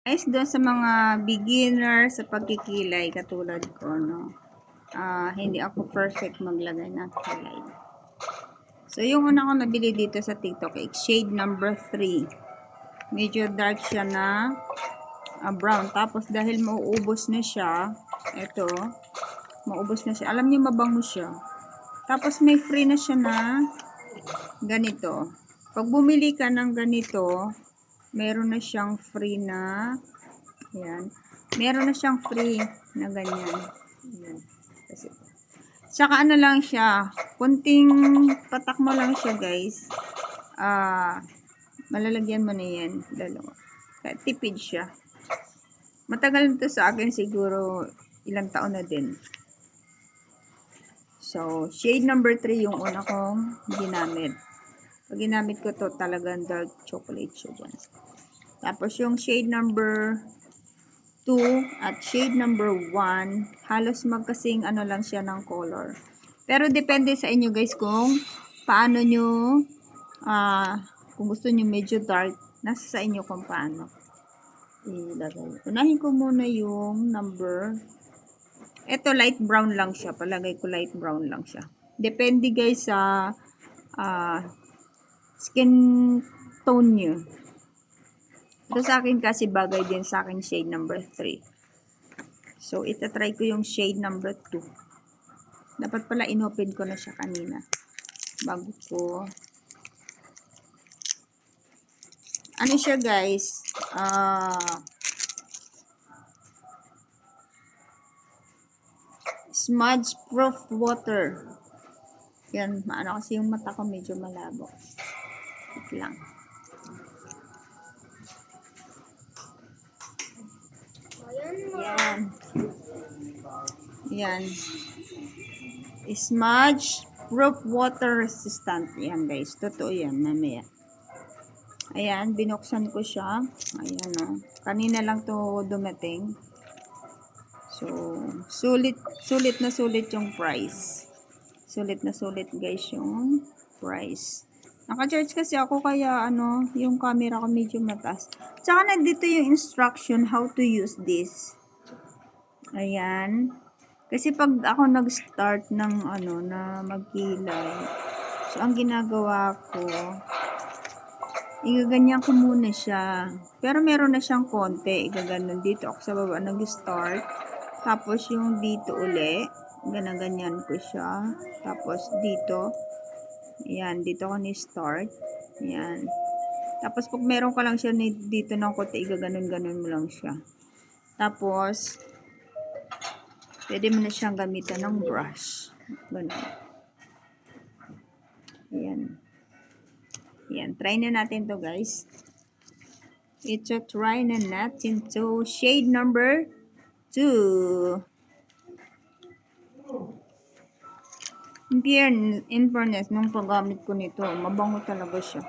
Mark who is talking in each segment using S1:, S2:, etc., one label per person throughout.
S1: Guys, doon sa mga beginner sa pagkikilay katulad ko, no? Hindi ako perfect maglagay ng kilay. So, yung una ko nabili dito sa TikTok, shade number 3. Medyo dark siya na brown. Tapos, dahil mauubos na siya, ito, maubos na siya. Alam niyo, mabango siya. Tapos, may free na siya na ganito. Pag bumili ka ng ganito, meron na siyang free na, ayan, meron na siyang free na ganyan. Ayan. Kasi, tsaka ano lang siya, kunting patak mo lang siya, guys. Malalagyan mo na yan, dalawa. Tipid siya. Matagal nito sa akin, siguro ilang taon na din. So, shade number 3 yung una kong ginamit. Pag ginamit ko to, talagang dark chocolate siya dyan. Tapos yung shade number 2 at shade number 1, halos magkasing ano lang siya ng color. Pero depende sa inyo guys kung paano nyo, kung gusto nyo medyo dark, nasa sa inyo kung paano ilagay. Unahin ko muna yung number. Ito light brown lang siya. Palagay ko light brown lang siya. Depende guys sa skin tone nyo. Ito sa akin kasi bagay din sa akin shade number 3. So, itatry ko yung shade number 2. Dapat pala inopen ko na siya kanina. Bago ko. Ano siya guys? Smudge proof water. Yan, maano kasi yung mata ko medyo malabo. Wait lang. Yan. Yan. Smudge proof water resistant. Yan guys. Totoo yan. Mamaya. Ayan. Binuksan ko siya. Ayan o. Kanina lang to dumating. So, sulit na sulit yung price. Sulit na sulit guys yung price. Naka-charge kasi ako kaya ano, yung camera ko medyo mataas. Tsaka nandito yung instruction how to use this. Ayan. Kasi pag ako nag-start ng ano, na magkilay, so ang ginagawa ko, igaganyan ko muna siya. Pero meron na siyang konti. Igaganon dito ako sa baba nag-start. Tapos yung dito uli, ganaganyan ko siya. Tapos dito, ayan, dito ako ni-start. Ayan. Tapos pag meron ka lang siya dito ng konti, igaganon-ganon mo lang siya. Tapos, pwede mo na siyang gamitan ng brush. Ganun. Ayan. Ayan. Try na natin to guys. Ito, try na natin to. Shade number 2. In fairness, nung paggamit ko nito, mabango talaga siya.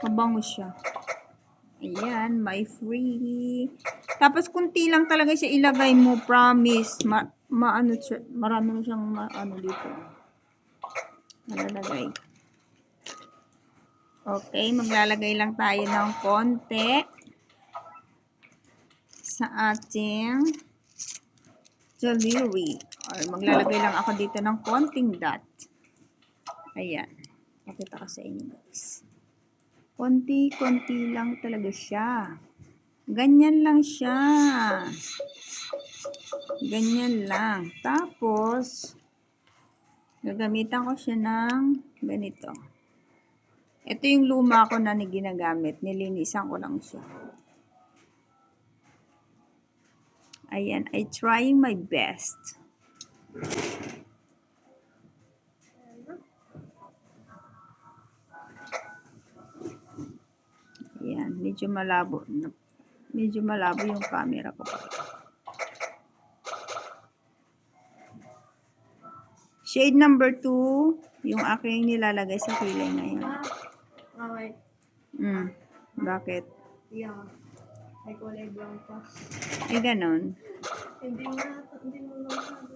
S1: Mabango siya. Ayan, may free. Tapos, kunti lang talaga siya ilagay mo. Promise. Marami na siyang dito. Malalagay. Okay, maglalagay lang tayo ng konti sa ating jewelry. Or maglalagay lang ako dito ng konting dot. Ayan. Pakita ko sa inyo guys. Konti-konti lang talaga siya. Ganyan lang siya. Ganyan lang. Tapos, gagamitan ko siya ng ganito. Ito yung luma ko na ginagamit. Nilinisan ko lang siya. Ayan. I trying my best. Ayan. Medyo malabo. Medyo malabo yung camera ko. Shade number 2, yung aking nilalagay sa kilay ngayon.
S2: Wait.
S1: Bakit?
S2: Yeah. May kulay brown pa.
S1: Eh, ganon.
S2: Hindi mo masyado.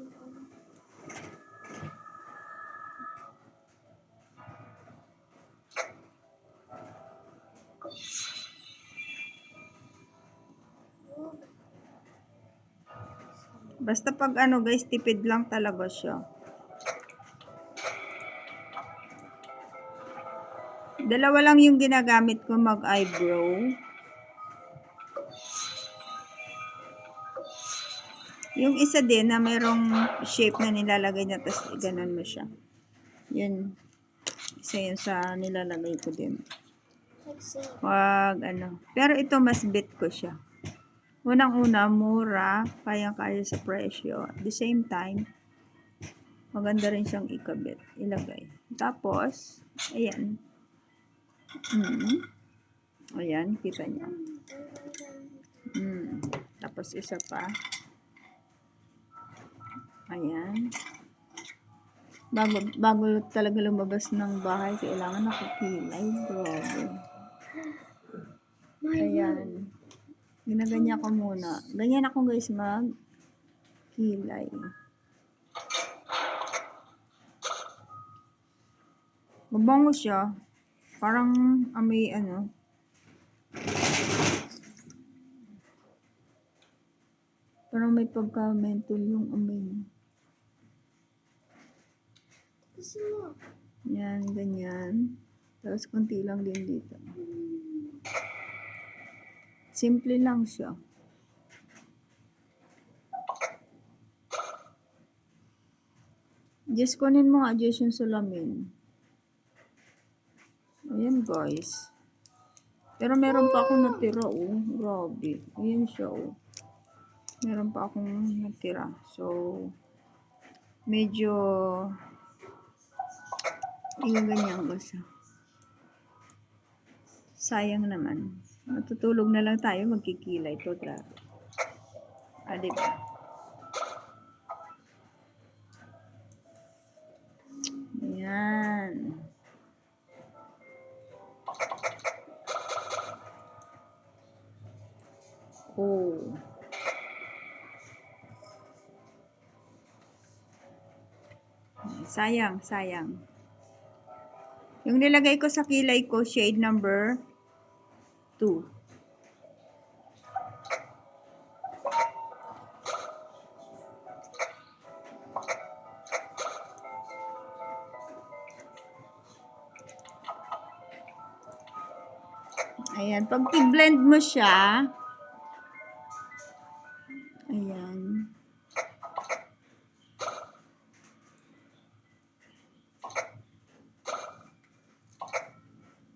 S1: Basta pag ano guys, tipid lang talaga siya. Dalawa lang yung ginagamit ko mag-eyebrow. Yung isa din na mayroong shape na nilalagay niya, tapos ganun mo siya. Yun. Isa yun sa nilalagay ko din. Wag ano. Pero ito mas bit ko siya. Unang-una, mura, kayang-kaya sa presyo. At the same time, maganda rin siyang ikabit, ilagay. Tapos, ayan. Ayan, kita niyo. Tapos isa pa. Ayan. Bago talaga lumabas ng bahay, kailangan nakakilay. Grabe. Ayan. Ginaganyan ko muna. Ganyan ako guys mag-kilay. Mabango siya. Parang amoy ano. Parang may pagka-menthol yung amoy niya. Yan, ganyan. Tapos konti lang din dito. Simple lang siya. Just kunin mo nga just yung salamin. Ayan guys. Pero meron pa akong natira oh. Grabe. Ayan siya oh. Meron pa akong natira. So, medyo ganyan ko siya. Sayang naman. Matutulog na lang tayo, magkikilay ito. Grabe. Diba? Ayan. Oh. Sayang, sayang. Yung nilagay ko sa kilay ko, shade number 2. Ayan, pag i-blend mo siya, ayan.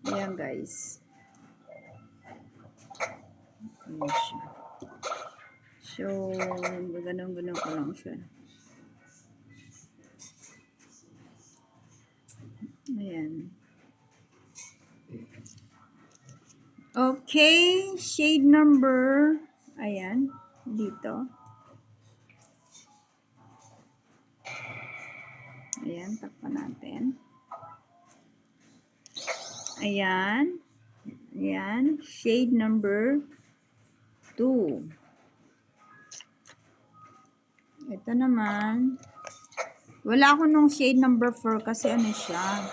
S1: Ayan guys. Ayan siya. So, ganun-ganun ko lang siya. Ayan. Okay, shade number, ayan, dito. Ayan, takpan natin. Ayan. Ayan, shade number 2. Ito naman, wala ako nung shade number 4 kasi ano siya,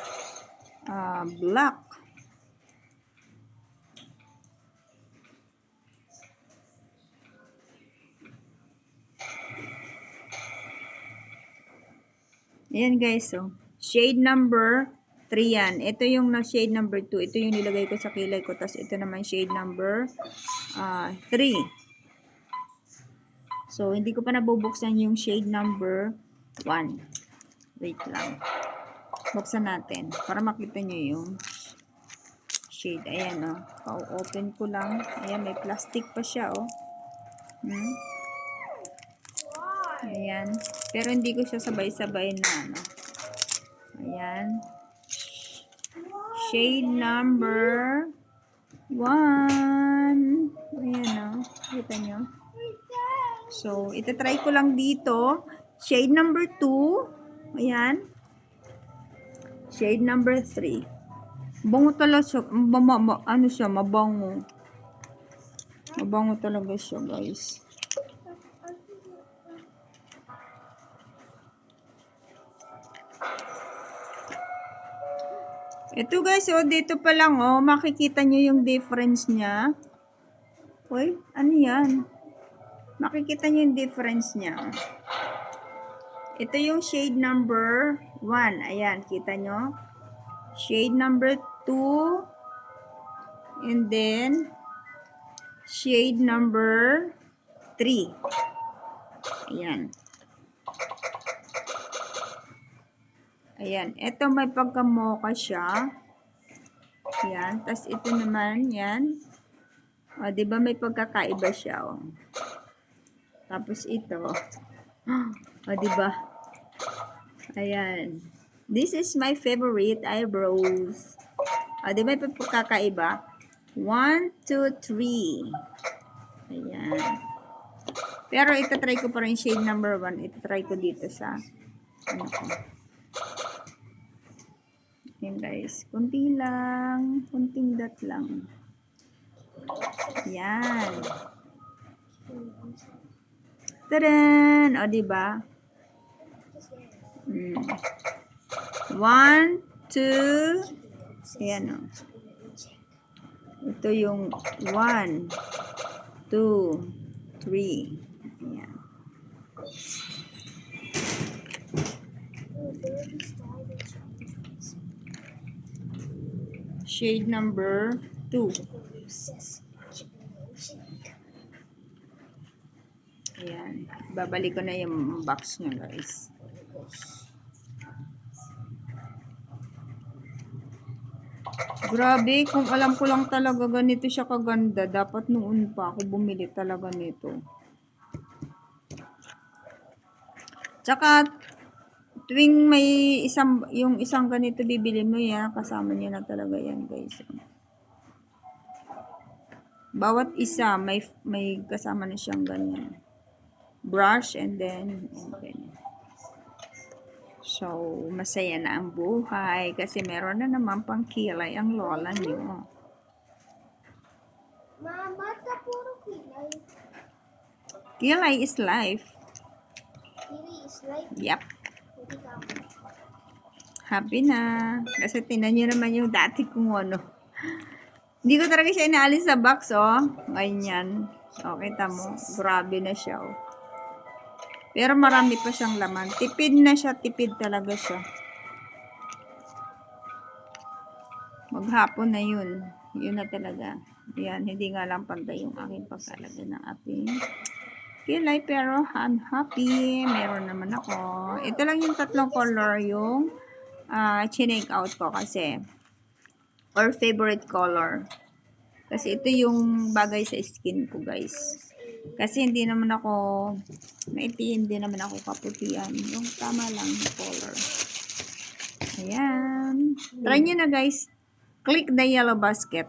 S1: black. Ayan guys, so, shade number 3 yan. Ito yung na shade number 2. Ito yung nilagay ko sa kilay ko. Tapos ito naman shade number 3. So, hindi ko pa nabubuksan yung shade number 1. Wait lang. Buksan natin para makita nyo yung shade. Ayan o. Pa-open ko lang. Ayan, may plastic pa siya o. Ayan. Pero hindi ko siya sabay-sabay na ano. Ayan. Shade number 1. Ayan o. Kita nyo. So, itatry ko lang dito. Shade number 2. Ayan. Shade number 3. Bango talaga siya. Ano siya? Mabango. Mabango talaga siya, guys. Ito guys, oh, dito pa lang, oh, makikita nyo yung difference niya. Uy, ano yan? Makikita nyo yung difference niya. Ito yung shade number 1. Ayan, kita nyo? Shade number 2. And then, shade number 3. Ayan. Ayan. Ito may pagka-mocha siya. Ayan. Tapos ito naman, yan. O, diba may pagkakaiba siya, o. Tapos ito. O, diba? Ayan. This is my favorite eyebrows. O, diba may pagkakaiba? 1, 2, 3. Ayan. Pero itatry ko pa rin shade number 1. Itatry ko dito sa ano ko. Ayan guys. Kunti lang. Kunting dot lang. Ayan. Tadan! O, diba? 1, 2. Ayan o. Ito yung 1, 2, 3. Ayan. Shade number 2. Ayan. Babalik ko na yung box nyo guys. Grabe, kung alam ko lang talaga ganito siya kaganda, dapat noon pa ako bumili talaga nito. Tsaka, tuwing may yung isang ganito bibili mo yan, kasama niya na talaga yan guys. Bawat isa, may kasama na siyang ganyan. Brush and then, ganyan. So, masaya na ang buhay kasi meron na naman pang kilay ang lola niyo.
S2: Mama, puro kilay.
S1: Kilay is life.
S2: Kilay is life.
S1: Yep.
S2: Hindi ka ako.
S1: Happy na. Kasi tinan nyo naman yung dati kong ano. Hindi ko talaga siya inaalis sa box, oh. Ganyan. O, kita mo. Grabe na siya, oh. Pero marami pa siyang laman. Tipid na siya. Tipid talaga siya. Maghapon na yun. Yun na talaga. Yan. Hindi nga lang pantay yung aking pagkalagay ng ating kilay. Pero I'm happy. Meron naman ako. Ito lang yung tatlong color yung chinake out ko kasi. Or favorite color. Kasi ito yung bagay sa skin ko guys. Kasi hindi naman ako maitim, hindi naman ako kaputian. Yung tama lang yung color. Ayan. Try nyo na guys. Click the yellow basket.